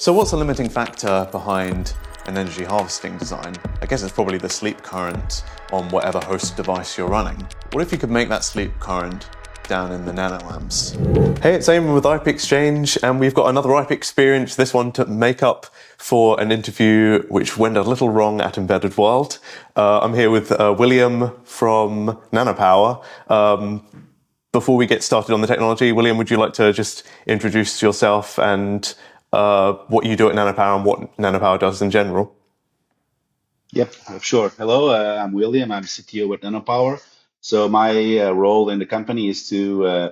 So what's the limiting factor behind an energy harvesting design? I guess it's probably the sleep current on whatever host device you're running. What if you could make that sleep current down in the nanoamps? Hey, it's Eamon with ipXchange, and we've got another ipXperience, this one to make up for an interview which went a little wrong at Embedded World. I'm here with William from Nanopower. Before we get started on the technology, William, would you like to just introduce yourself and what you do at Nanopower and what Nanopower does in general? Yep, sure. Hello, I'm William. I'm CTO at Nanopower. So my role in the company is to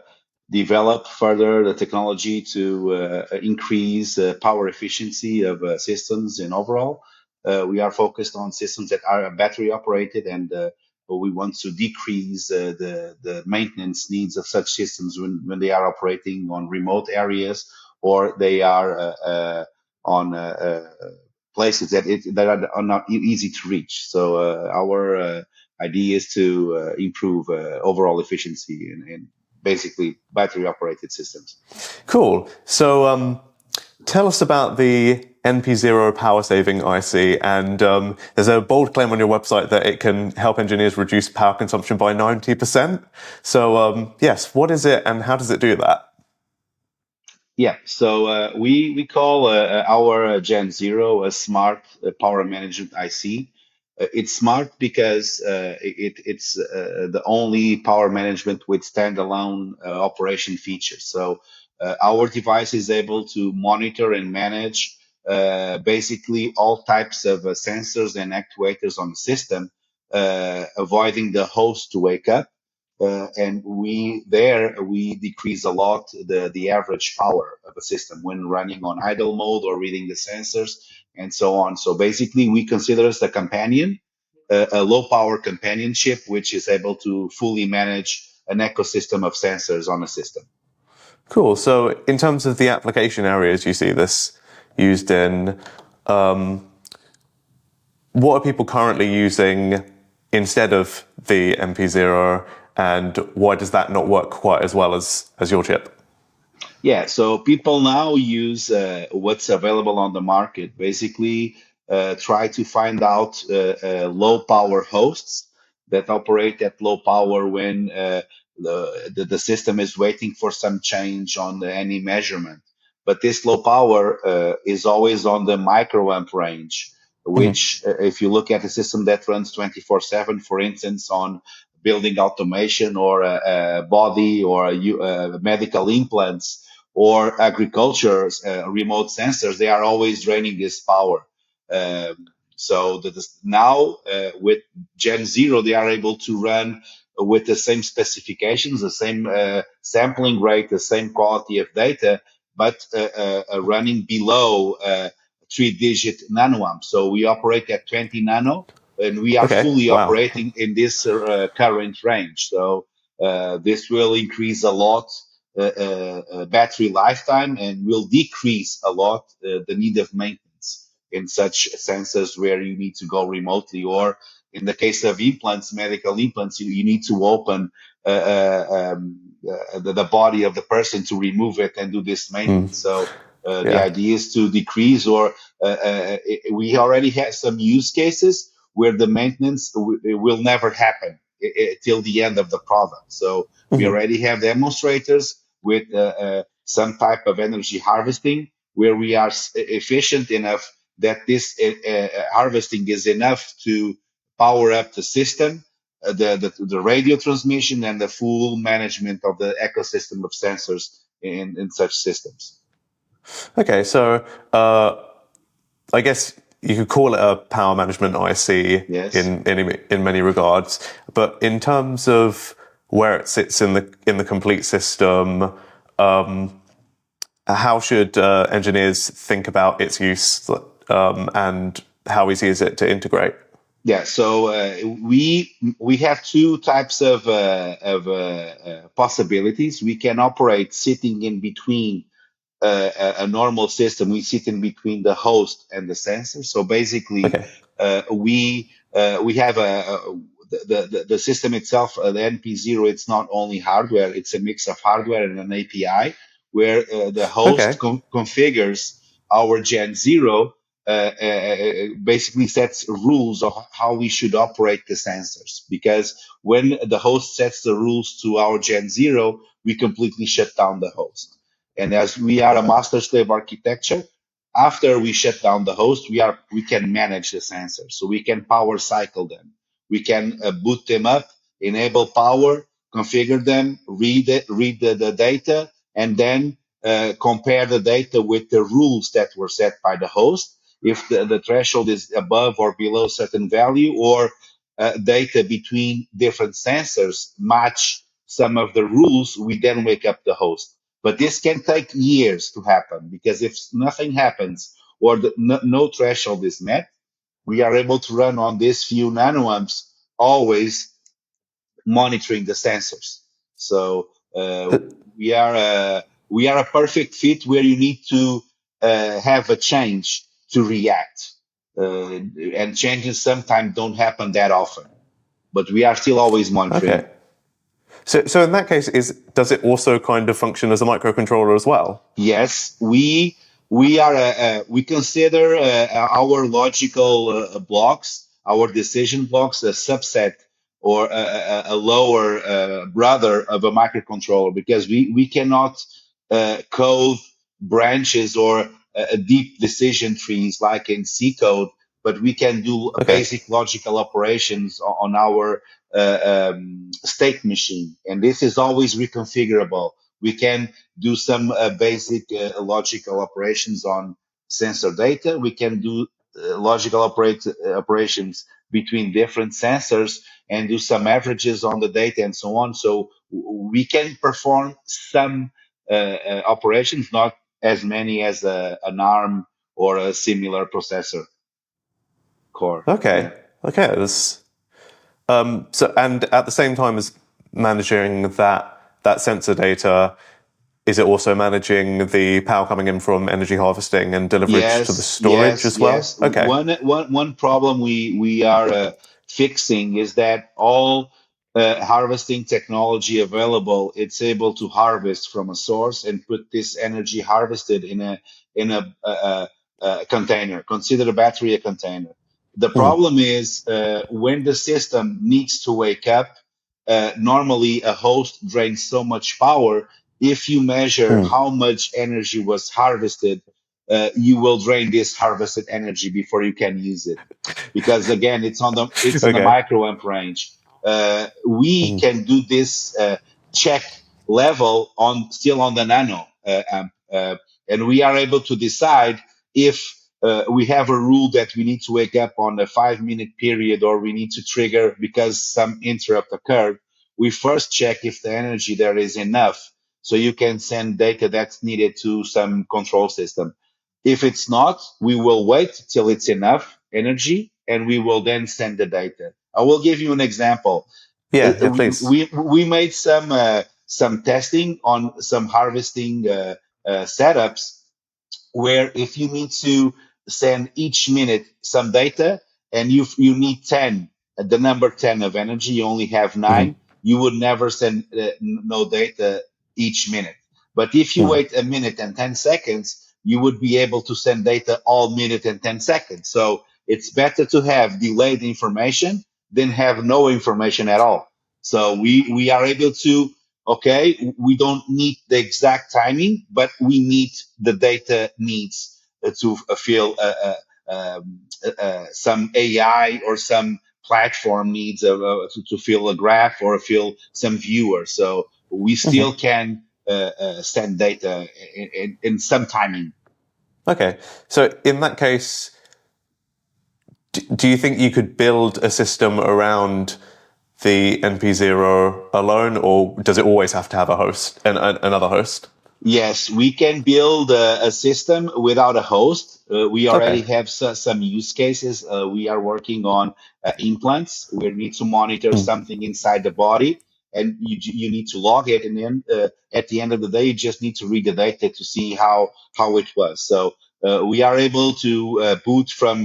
develop further the technology to increase power efficiency of systems in overall. We are focused on systems that are battery operated, and we want to decrease the maintenance needs of such systems when they are operating on remote areas or they are on places that are not easy to reach. So our idea is to improve overall efficiency in basically battery operated systems. Cool. So tell us about the nPZero power saving IC, and there's a bold claim on your website that it can help engineers reduce power consumption by 90%. So yes, what is it and how does it do that? Yeah, so we call our Gen Zero a smart power management IC. It's smart because it's the only power management with standalone operation features. So our device is able to monitor and manage basically all types of sensors and actuators on the system, avoiding the host to wake up. And we decrease a lot the average power of a system when running on idle mode or reading the sensors and so on. So basically, we consider us a companion, a low power companionship, which is able to fully manage an ecosystem of sensors on a system. Cool. So in terms of the application areas you see this used in, what are people currently using instead of the nPZero, and why does that not work quite as well as your chip? Yeah, so people now use what's available on the market. Basically, try to find out low power hosts that operate at low power when the system is waiting for some change on any measurement. But this low power is always on the microamp range, which, if you look at a system that runs 24/7, for instance, on building automation or a body or medical implants or agriculture remote sensors, they are always draining this power. So now with Gen Zero, they are able to run with the same specifications, the same sampling rate, the same quality of data, but running below 3-digit nanoamp. So we operate at 20 nano, and we are Okay, fully wow. operating in this current range. So this will increase a lot battery lifetime and will decrease a lot the need of maintenance in such sensors where you need to go remotely, or in the case of implants, medical implants, you need to open the body of the person to remove it and do this maintenance. So the Yeah. idea is to decrease, or we already have some use cases where the maintenance will never happen till the end of the product. So we already have demonstrators with some type of energy harvesting where we are efficient enough that this harvesting is enough to power up the system, the radio transmission, and the full management of the ecosystem of sensors in such systems. Okay, so I guess you could call it a power management IC Yes. in many regards, but in terms of where it sits in the complete system, how should engineers think about its use and how easy is it to integrate? Yeah, so we have two types of possibilities. We can operate sitting in between a normal system. We sit in between the host and the sensor. So basically, Okay. we have the system itself, the nPZero. It's not only hardware; it's a mix of hardware and an API where the host Okay. configures our Gen 0 basically sets rules of how we should operate the sensors. Because when the host sets the rules to our Gen 0, we completely shut down the host. And as we are a master slave architecture, after we shut down the host, we can manage the sensors. So we can power cycle them. We can boot them up, enable power, configure them, read the data, and then compare the data with the rules that were set by the host. If the threshold is above or below certain value, or data between different sensors match some of the rules, we then wake up the host. But this can take years to happen, because if nothing happens or no threshold is met, we are able to run on these few nanoamps, always monitoring the sensors. So we are a perfect fit where you need to have a change to react, and changes sometimes don't happen that often. But we are still always monitoring. Okay. So in that case, does it also kind of function as a microcontroller as well? Yes, we consider our logical blocks, our decision blocks, a subset or a lower brother of a microcontroller, because we cannot code branches or deep decision trees like in C code, but we can do Okay. basic logical operations on our state machine, and this is always reconfigurable. We can do some basic logical operations on sensor data. We can do logical operations between different sensors and do some averages on the data and so on. So we can perform some operations, not as many as an ARM or a similar processor core. Okay. Yeah. Okay. So, and at the same time as managing that sensor data, is it also managing the power coming in from energy harvesting and deliverage to the Yes, storage yes, as well? yes. Okay. One problem we are fixing is that all harvesting technology available, it's able to harvest from a source and put this energy harvested in a container. Consider a battery a container. The Mm. problem is when the system needs to wake up. Normally, a host drains so much power. If you measure Mm. how much energy was harvested, you will drain this harvested energy before you can use it, because again it's in the Okay. microamp range. We Mm. can do this check level on still on the nano amp, and we are able to decide if we have a rule that we need to wake up on a 5 minute period, or we need to trigger because some interrupt occurred. We first check if the energy there is enough, so you can send data that's needed to some control system. If it's not, we will wait till it's enough energy, and we will then send the data. I will give you an example. Yeah. Yeah. Please. We made some testing on some harvesting setups, where if you need to send each minute some data, and you need 10, the number 10 of energy, you only have Mm-hmm. 9, you would never send no data each minute. But if you Mm. wait a minute and 10 seconds, you would be able to send data all minute and 10 seconds. So it's better to have delayed information than have no information at all. So we are able to, okay, we don't need the exact timing, but we need the data needs to feel some AI or some platform needs to fill a graph or fill some viewer. So we still Mm-hmm. can send data in some timing. Okay. So in that case, do you think you could build a system around the nPZero alone, or does it always have to have a host and another host? Yes, we can build a system without a host. We already Okay. have some use cases. We are working on implants. We need to monitor Mm. something inside the body, and you need to log it. And then at the end of the day, you just need to read the data to see how it was. So we are able to boot from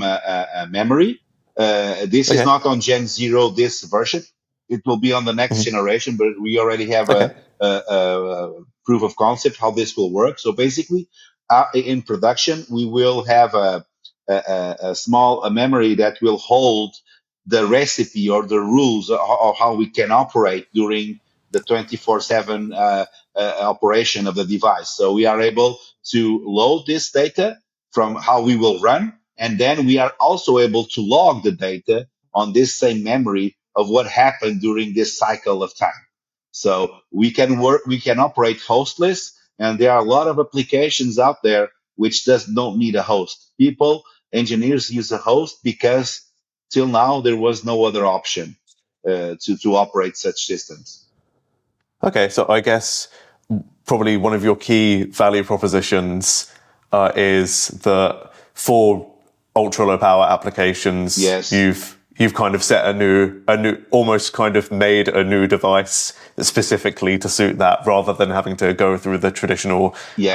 memory. This is Okay. not on Gen 0, this version. It will be on the next Mm-hmm. generation, but we already have Okay. a proof of concept how this will work. So basically, in production, we will have a small memory that will hold the recipe or the rules of how we can operate during the 24/7 operation of the device. So we are able to load this data from how we will run, and then we are also able to log the data on this same memory of what happened during this cycle of time. So we can operate hostless, and there are a lot of applications out there which does not need a host. Engineers use a host because till now there was no other option to operate such systems. Okay, so I guess probably one of your key value propositions is that for ultra low power applications, Yes. you've kind of set a new almost kind of made a new device specifically to suit that, rather than having to go through the traditional Yes.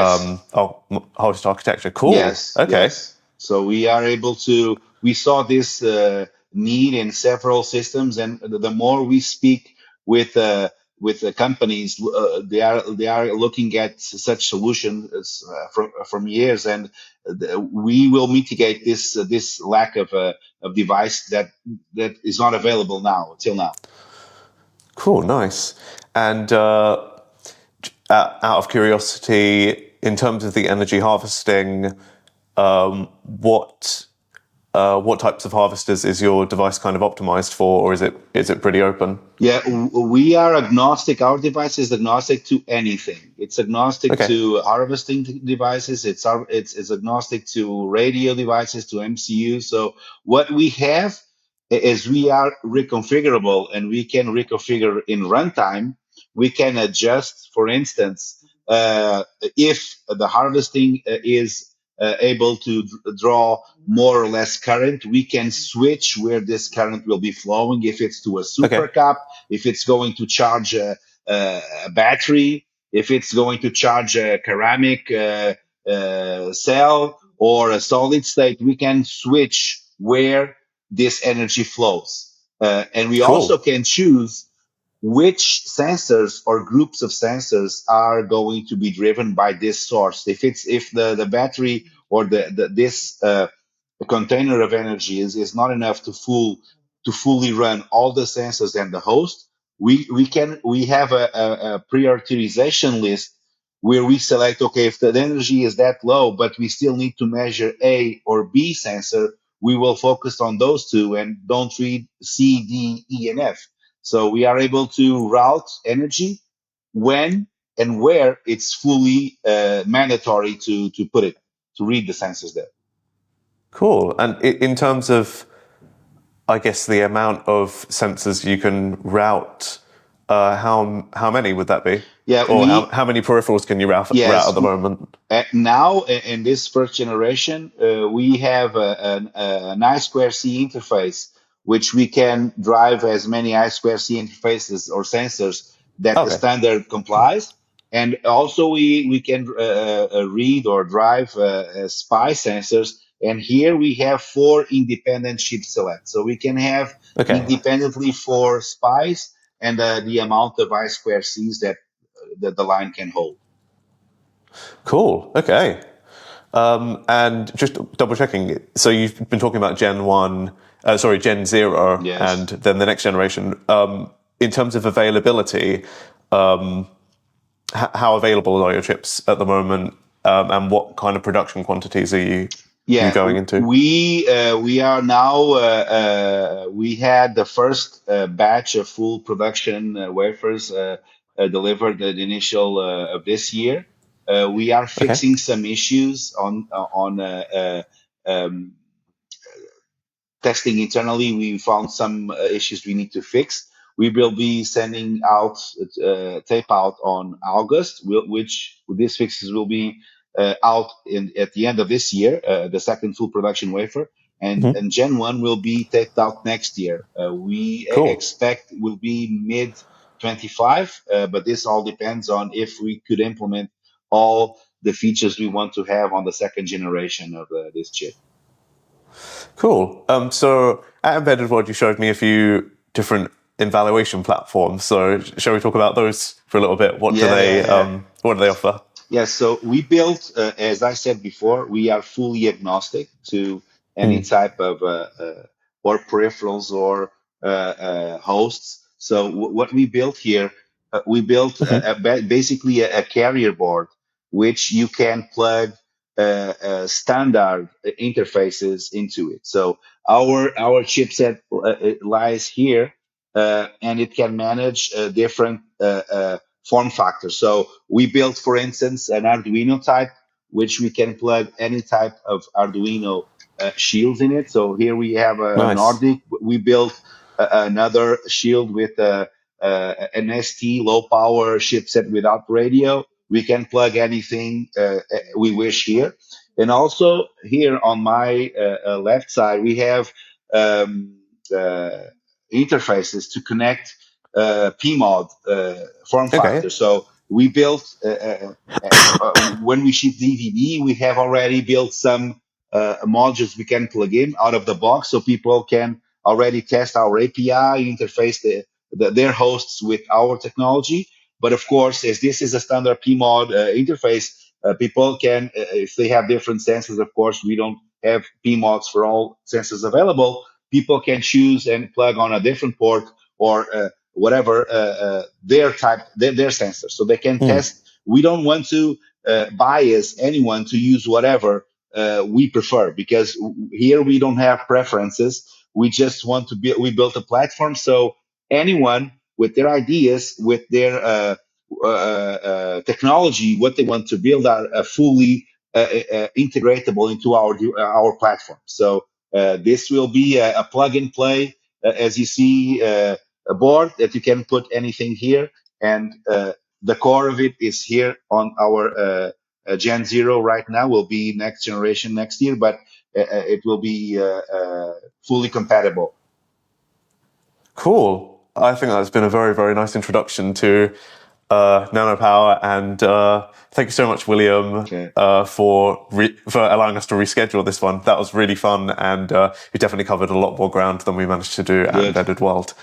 host architecture. Cool. Yes. Okay. Yes. So we are able to. We saw this need in several systems, and the more we speak with the companies, they are looking at such solutions from years, and we will mitigate this lack of device that is not available now till now. Cool. Nice. And out of curiosity, in terms of the energy harvesting, what types of harvesters is your device kind of optimized for, or is it pretty open? Yeah, we are agnostic. Our device is agnostic to anything. It's agnostic to harvesting devices. It's agnostic to radio devices, to MCU. So what we have is we are reconfigurable, and we can reconfigure in runtime. We can adjust, for instance, if the harvesting is able to draw more or less current, we can switch where this current will be flowing. If it's to a super cap, if it's going to charge a battery, if it's going to charge a ceramic cell or a solid state, we can switch where this energy flows. And we also can choose which sensors or groups of sensors are going to be driven by this source. If the battery or this container of energy is not enough to fully run all the sensors and the host, we have a prioritization list where we select, okay, if the energy is that low, but we still need to measure A or B sensor, we will focus on those two and don't read C, D, E, and F. So we are able to route energy when and where it's fully mandatory to put it, to read the sensors there. Cool. And in terms of, I guess, the amount of sensors you can route, how many would that be? Yeah, or how many peripherals can you route at the moment? Now, in this first generation, we have an I2C interface, which we can drive as many I2C interfaces or sensors that the standard complies. And also we can read or drive SPI sensors. And here we have 4 independent chip selects. So we can have independently 4 SPIs and the amount of I2Cs that the line can hold. Cool. Okay. And just double checking. So you've been talking about Gen 0, yes. And then the next generation. In terms of availability, how available are your chips at the moment, and what kind of production quantities are you going into? We are now. We had the first batch of full production wafers delivered the initial of this year. We are fixing some issues on testing internally. We found some issues we need to fix. We will be sending out tape out on August, which these fixes will be out at the end of this year, the second full production wafer, and Gen 1 will be taped out next year. We expect will be mid 25, but this all depends on if we could implement all the features we want to have on the second generation of this chip. Cool. So at Embedded World, you showed me a few different evaluation platforms. So shall we talk about those for a little bit? What do they offer? Yes, so we built, as I said before, we are fully agnostic to any Mm. type of or peripherals or hosts. So what we built here, we built Hmm. basically a carrier board which you can plug standard interfaces into it. So our chipset it lies here, and it can manage different form factors. So we built, for instance, an Arduino type, which we can plug any type of Arduino shields in it. So here we have a Nice. Nordic. We built another shield with an ST low power chipset without radio. We can plug anything we wish here. And also here on my left side, we have um, uh, interfaces to connect PMOD form Okay. factor. So we built when we ship DVD, we have already built some modules we can plug in out of the box, so people can already test our API, interface their hosts with our technology. But of course, as this is a standard PMOD interface, people can, if they have different sensors, of course, we don't have PMODs for all sensors available. People can choose and plug on a different port or whatever their type, their sensor, so they can Mm. test. We don't want to bias anyone to use whatever we prefer, because here we don't have preferences. We just want to be. We built a platform so anyone with their ideas, with their technology, what they want to build are fully integratable into our platform. So this will be a plug and play, as you see, a board that you can put anything here, and the core of it is here on our Gen Zero right now. Will be next generation next year, but it will be fully compatible. Cool. I think that's been a very, very nice introduction to Nanopower, and thank you so much, William, Okay, for allowing us to reschedule this one. That was really fun, and we definitely covered a lot more ground than we managed to do at good. Embedded World.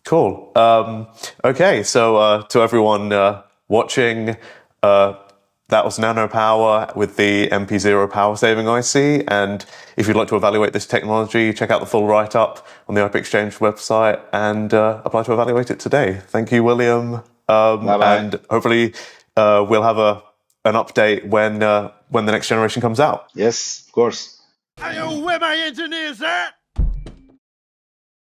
Cool. Okay, so to everyone watching, that was Nanopower with the nPZero power saving IC. And if you'd like to evaluate this technology, check out the full write up on the ipXchange website and apply to evaluate it today. Thank you, William. Bye bye. And hopefully we'll have an update when the next generation comes out. Yes, of course. Hey, yo, where my engineers at?